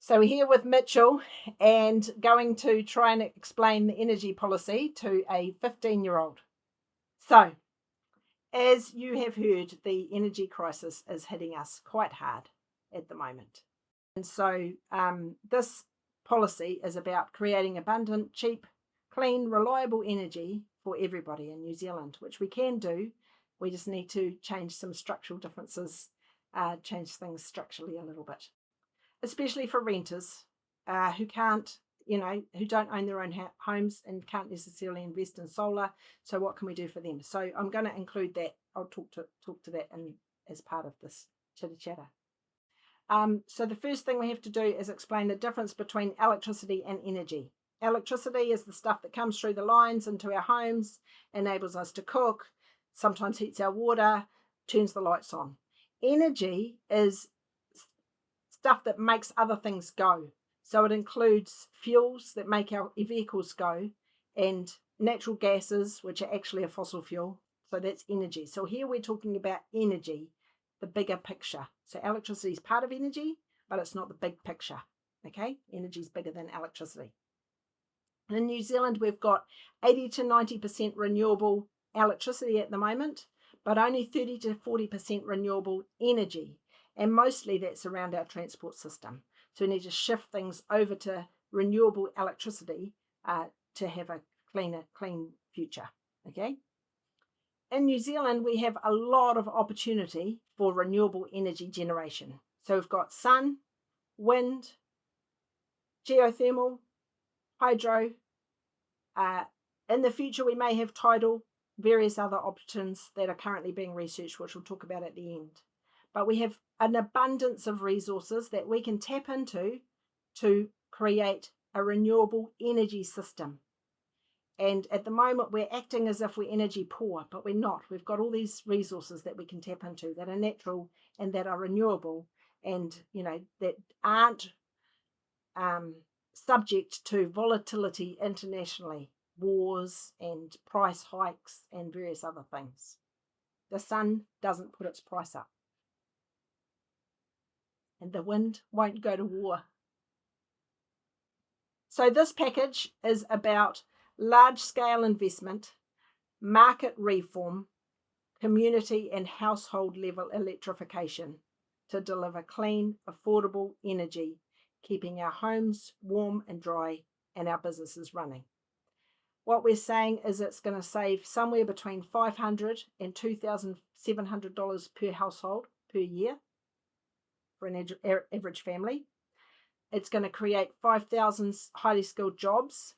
So we're here with Mitchell and going to try and explain the energy policy to a 15-year-old. So, as you have heard, the energy crisis is hitting us quite hard at the moment. And so this policy is about creating abundant, cheap, clean, reliable energy for everybody in New Zealand, which we can do. We just need to change some structural differences, change things structurally a little bit. Especially for renters who can't, who don't own their own homes and can't necessarily invest in solar. So what can we do for them? So I'm going to include that. I'll talk to that as part of this chitter chatter. So the first thing we have to do is explain the difference between electricity and energy. Electricity is the stuff that comes through the lines into our homes, enables us to cook, sometimes heats our water, turns the lights on. Energy is stuff that makes other things go. So it includes fuels that make our vehicles go and natural gases, which are actually a fossil fuel. So that's energy. So here we're talking about energy, the bigger picture. So electricity is part of energy, but it's not the big picture. Okay, energy is bigger than electricity. In New Zealand, we've got 80 to 90% renewable electricity at the moment, but only 30 to 40% renewable energy. And mostly that's around our transport system. So we need to shift things over to renewable electricity to have a clean future. Okay. In New Zealand, we have a lot of opportunity for renewable energy generation. So we've got sun, wind, geothermal, hydro. In the future, we may have tidal, various other options that are currently being researched, which we'll talk about at the end. But we have an abundance of resources that we can tap into to create a renewable energy system. And at the moment, we're acting as if we're energy poor, but we're not. We've got all these resources that we can tap into that are natural and that are renewable and, that aren't subject to volatility internationally, wars and price hikes and various other things. The sun doesn't put its price up. And the wind won't go to war. So this package is about large-scale investment, market reform, community and household level electrification to deliver clean, affordable energy, keeping our homes warm and dry and our businesses running. What we're saying is it's going to save somewhere between $500 and $2,700 per household per year for an average family. It's going to create 5,000 highly skilled jobs.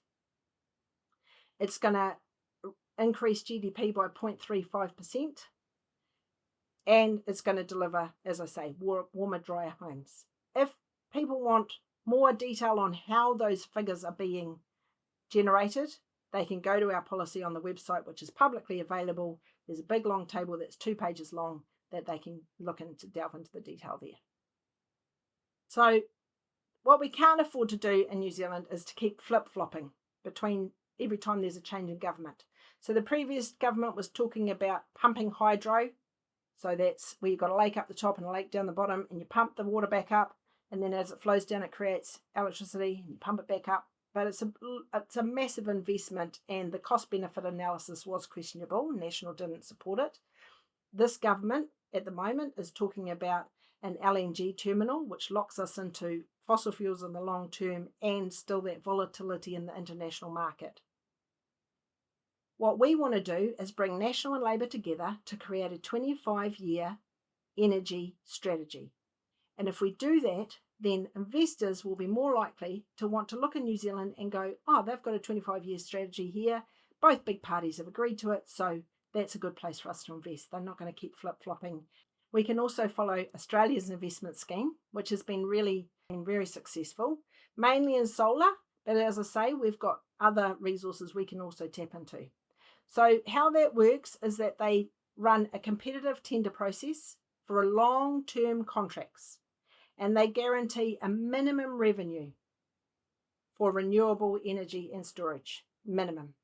It's going to increase GDP by 0.35%. And it's going to deliver, as I say, warmer, drier homes. If people want more detail on how those figures are being generated, they can go to our policy on the website, which is publicly available. There's a big long table that's 2 pages long that they can delve into the detail there. So what we can't afford to do in New Zealand is to keep flip-flopping between every time there's a change in government. So the previous government was talking about pumping hydro. So that's where you've got a lake up the top and a lake down the bottom, and you pump the water back up, and then as it flows down, it creates electricity, and you pump it back up. But it's a massive investment, and the cost-benefit analysis was questionable. National didn't support it. This government at the moment is talking about an LNG terminal, which locks us into fossil fuels in the long term and still that volatility in the international market. What we want to do is bring National and Labour together to create a 25-year energy strategy. And if we do that, then investors will be more likely to want to look in New Zealand and go, oh, they've got a 25-year strategy here. Both big parties have agreed to it, so that's a good place for us to invest. They're not going to keep flip-flopping. We can also follow Australia's investment scheme, which has been very successful, mainly in solar. But as I say, we've got other resources we can also tap into. So how that works is that they run a competitive tender process for long-term contracts, and they guarantee a minimum revenue for renewable energy and storage, minimum.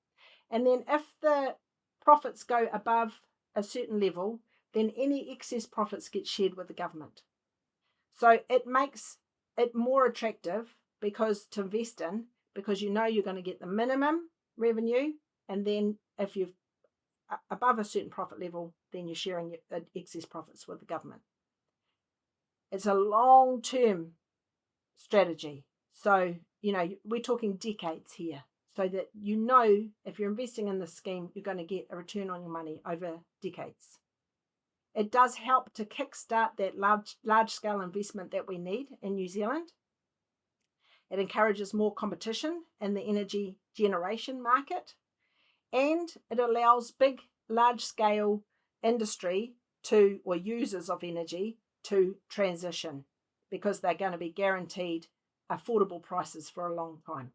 And then if the profits go above a certain level, then any excess profits get shared with the government. So it makes it more attractive to invest in, because you know you're going to get the minimum revenue, and then if you're above a certain profit level, then you're sharing your excess profits with the government. It's a long-term strategy. So, we're talking decades here, so that if you're investing in this scheme, you're going to get a return on your money over decades. It does help to kickstart that large-scale investment that we need in New Zealand. It encourages more competition in the energy generation market, and it allows big, large-scale industry or users of energy to transition, because they're going to be guaranteed affordable prices for a long time.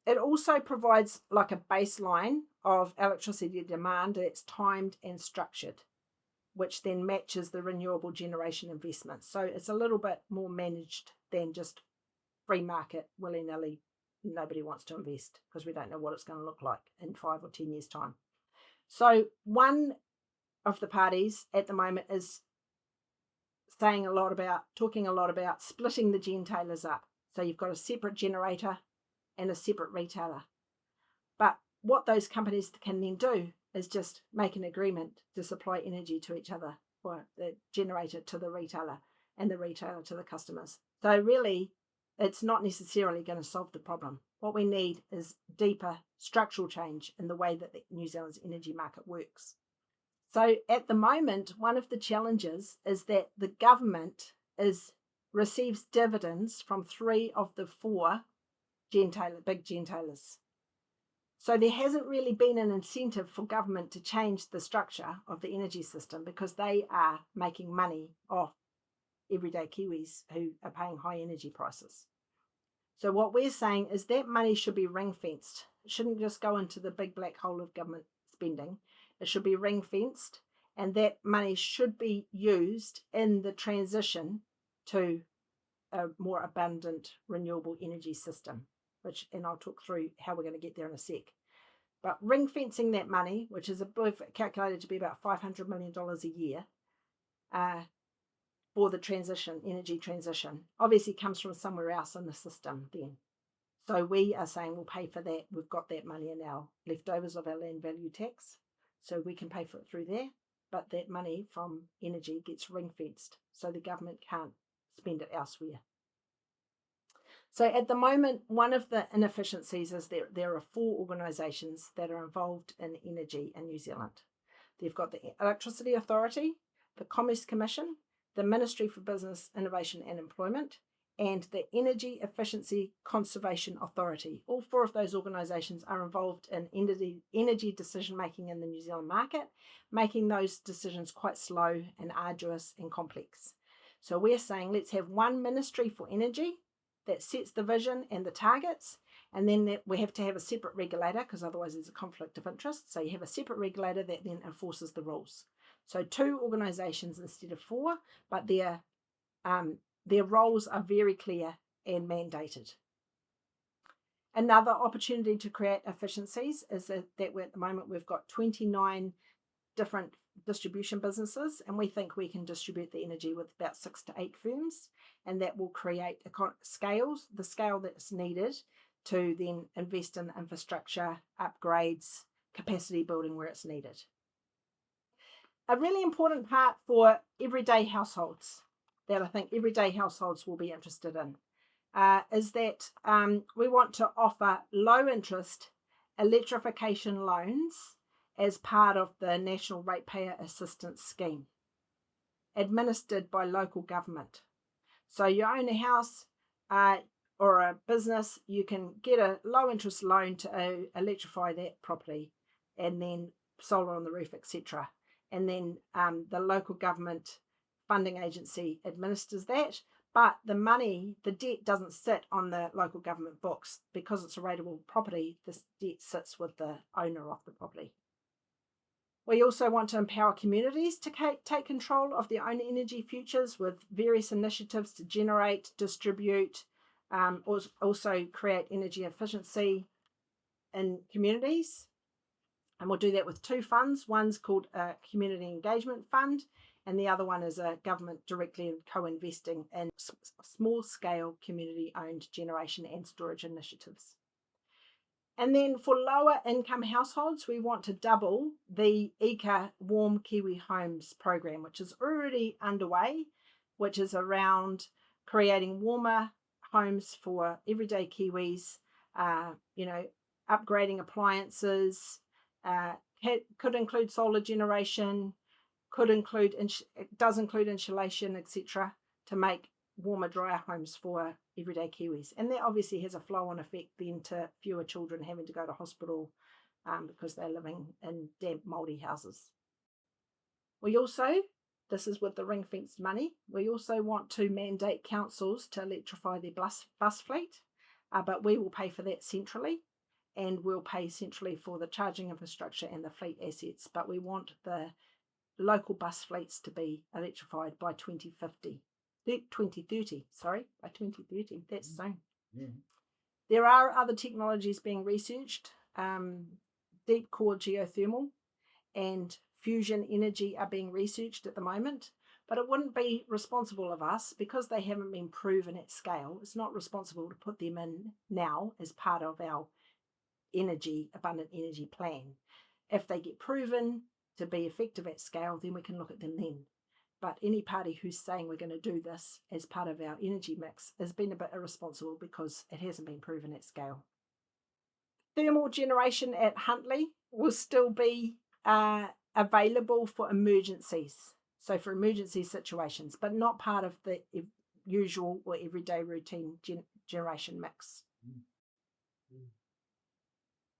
It also provides like a baseline of electricity demand that's timed and structured, which then matches the renewable generation investments. So it's a little bit more managed than just free market, willy-nilly. Nobody wants to invest because we don't know what it's going to look like in 5 or 10 years' time. So one of the parties at the moment is talking a lot about splitting the gentailers up. So you've got a separate generator and a separate retailer. But what those companies can then do is just make an agreement to supply energy to each other, or the generator to the retailer and the retailer to the customers. So really, it's not necessarily going to solve the problem. What we need is deeper structural change in the way that the New Zealand's energy market works. So at the moment, one of the challenges is that the government receives dividends from 3 of the 4 big gentailers. So there hasn't really been an incentive for government to change the structure of the energy system, because they are making money off everyday Kiwis who are paying high energy prices. So what we're saying is that money should be ring-fenced. It shouldn't just go into the big black hole of government spending. It should be ring-fenced, and that money should be used in the transition to a more abundant renewable energy system, and I'll talk through how we're going to get there in a sec. But ring-fencing that money, which is calculated to be about $500 million a year, for the energy transition, obviously comes from somewhere else in the system then. So we are saying we'll pay for that. We've got that money in our leftovers of our land value tax, so we can pay for it through there. But that money from energy gets ring-fenced, so the government can't spend it elsewhere. So at the moment, one of the inefficiencies is there are 4 organisations that are involved in energy in New Zealand. They've got the Electricity Authority, the Commerce Commission, the Ministry for Business, Innovation and Employment, and the Energy Efficiency Conservation Authority. All 4 of those organisations are involved in energy decision-making in the New Zealand market, making those decisions quite slow and arduous and complex. So we're saying let's have one Ministry for Energy that sets the vision and the targets, and then we have to have a separate regulator, because otherwise there's a conflict of interest. So you have a separate regulator that then enforces the rules. So 2 organisations instead of 4, but their roles are very clear and mandated. Another opportunity to create efficiencies is that at the moment we've got 29 different distribution businesses, and we think we can distribute the energy with about 6 to 8 firms, and that will create the scale that's needed to then invest in infrastructure, upgrades, capacity building where it's needed. A really important part for everyday households that I think everyday households will be interested in is that we want to offer low interest electrification loans as part of the National Ratepayer Assistance Scheme, administered by local government. So you own a house or a business, you can get a low interest loan to electrify that property, and then solar on the roof, etc. And then the local government funding agency administers that, but the debt doesn't sit on the local government books. Because it's a rateable property, this debt sits with the owner of the property. We also want to empower communities to take control of their own energy futures with various initiatives to generate, distribute, also create energy efficiency in communities. And we'll do that with 2 funds. One's called a Community Engagement Fund, and the other one is a government directly co-investing in small-scale community-owned generation and storage initiatives. And then for lower income households, we want to double the ECA Warm Kiwi Homes program, which is already underway, which is around creating warmer homes for everyday Kiwis, upgrading appliances, could include solar generation, it does include insulation, etc., to make warmer, drier homes for everyday Kiwis. And that obviously has a flow-on effect then to fewer children having to go to hospital because they're living in damp, mouldy houses. We also, this is with the ring-fenced money, we also want to mandate councils to electrify their bus fleet, but we will pay for that centrally, and we'll pay centrally for the charging infrastructure and the fleet assets, but we want the local bus fleets to be electrified by 2030, by 2030, that's soon. Yeah. There are other technologies being researched. Deep core geothermal and fusion energy are being researched at the moment, but it wouldn't be responsible of us, because they haven't been proven at scale, it's not responsible to put them in now as part of our abundant energy plan. If they get proven to be effective at scale, then we can look at them then. But any party who's saying we're going to do this as part of our energy mix has been a bit irresponsible, because it hasn't been proven at scale. Thermal generation at Huntly will still be available for emergencies, so for emergency situations, but not part of the usual or everyday routine generation mix.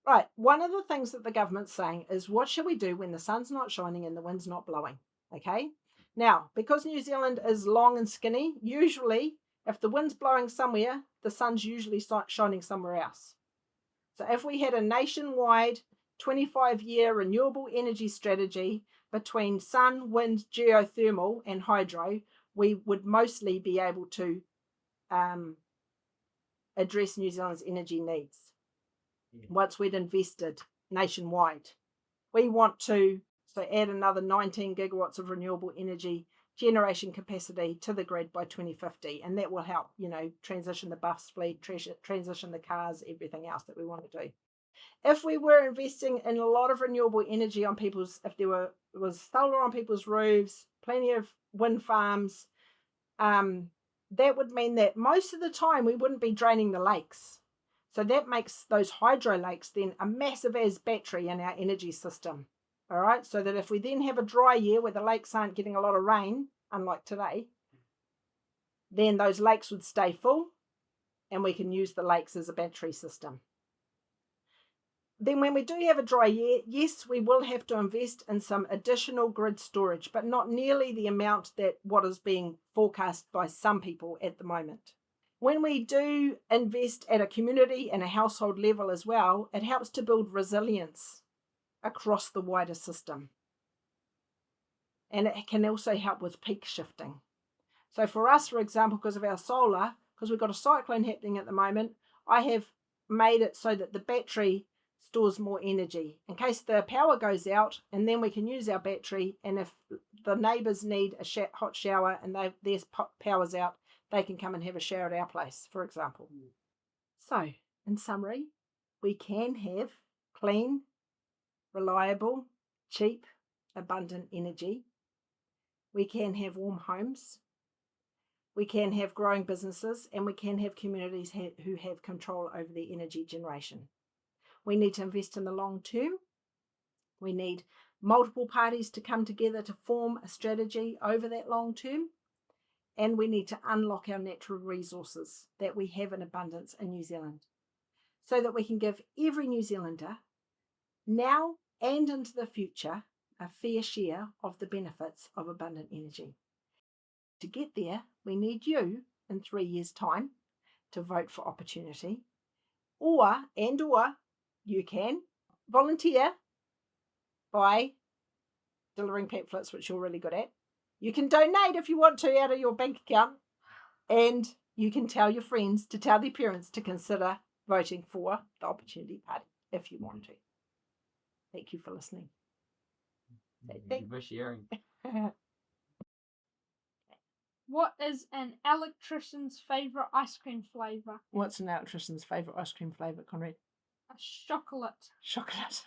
Right, one of the things that the government's saying is, what should we do when the sun's not shining and the wind's not blowing? Okay, now, because New Zealand is long and skinny, usually if the wind's blowing somewhere, the sun's usually shining somewhere else. So if we had a nationwide 25-year renewable energy strategy between sun, wind, geothermal and hydro, we would mostly be able to address New Zealand's energy needs once we'd invested nationwide. We want to add another 19 gigawatts of renewable energy generation capacity to the grid by 2050, and that will help, transition the bus fleet, transition the cars, everything else that we want to do. If we were investing in a lot of renewable energy on if there was solar on people's roofs, plenty of wind farms, that would mean that most of the time we wouldn't be draining the lakes. So that makes those hydro lakes then a massive as battery in our energy system. All right, so that if we then have a dry year where the lakes aren't getting a lot of rain, unlike today, then those lakes would stay full and we can use the lakes as a battery system. Then when we do have a dry year, yes, we will have to invest in some additional grid storage, but not nearly the amount that what is being forecast by some people at the moment. When we do invest at a community and a household level as well, it helps to build resilience across the wider system. And it can also help with peak shifting. So for us, for example, because of our solar, because we've got a cyclone happening at the moment, I have made it so that the battery stores more energy in case the power goes out, and then we can use our battery, and if the neighbours need a hot shower and their power's out, they can come and have a shower at our place, for example. So, in summary, we can have clean, reliable, cheap, abundant energy. We can have warm homes. We can have growing businesses, and we can have communities who have control over their energy generation. We need to invest in the long term. We need multiple parties to come together to form a strategy over that long term. And we need to unlock our natural resources that we have in abundance in New Zealand, so that we can give every New Zealander, now and into the future, a fair share of the benefits of abundant energy. To get there, we need you in 3 years' time to vote for opportunity, or you can volunteer by delivering pamphlets, which you're really good at. You can donate if you want to out of your bank account, and you can tell your friends to tell their parents to consider voting for the Opportunity Party if you want to. Thank you for listening. Thank you for sharing. What is an electrician's favourite ice cream flavour? What's an electrician's favourite ice cream flavour, Conrad? A chocolate. Chocolate.